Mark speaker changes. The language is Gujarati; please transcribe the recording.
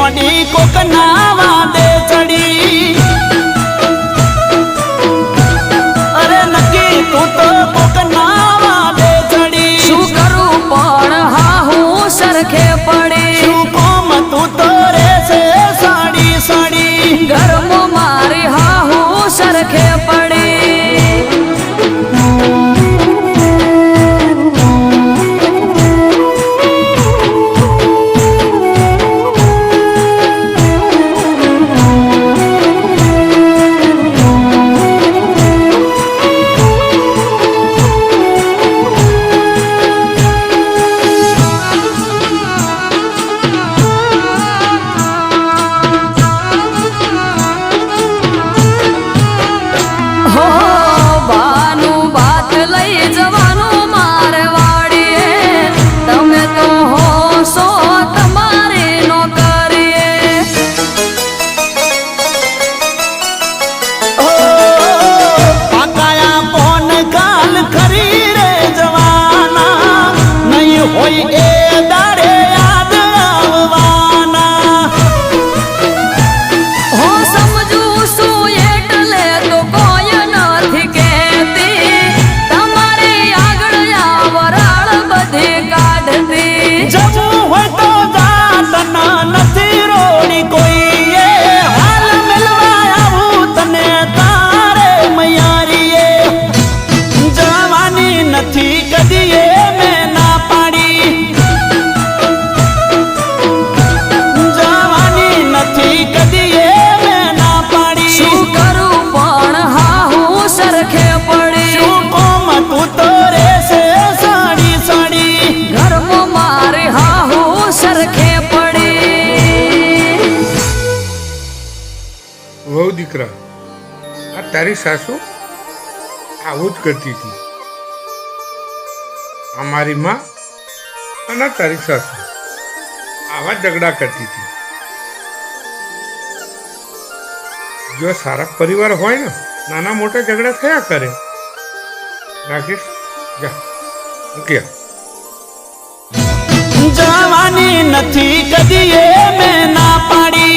Speaker 1: મોડી કોક નાવા દે ચડી અરે નક્કી તું તો કોક નાવા દે ચડી
Speaker 2: શું કરું પણ હા હું સરખે પડી
Speaker 1: શું કોમ તું તો રે છે સાડી સાડી
Speaker 2: ઘરમાં મારી હા હું સરખે પડી
Speaker 3: દીકરા આ તારી સાસુ આવું જ કરતી હતી અમારી માં અને તારી સાસુ આવા ઝઘડા કરતી હતી જો સારા પરિવાર હોય ને નાના મોટા ઝઘડા થયા કરે રાકેશ જા મૂક્યા
Speaker 1: જવાની નથી કદી એ મેં ના પાડી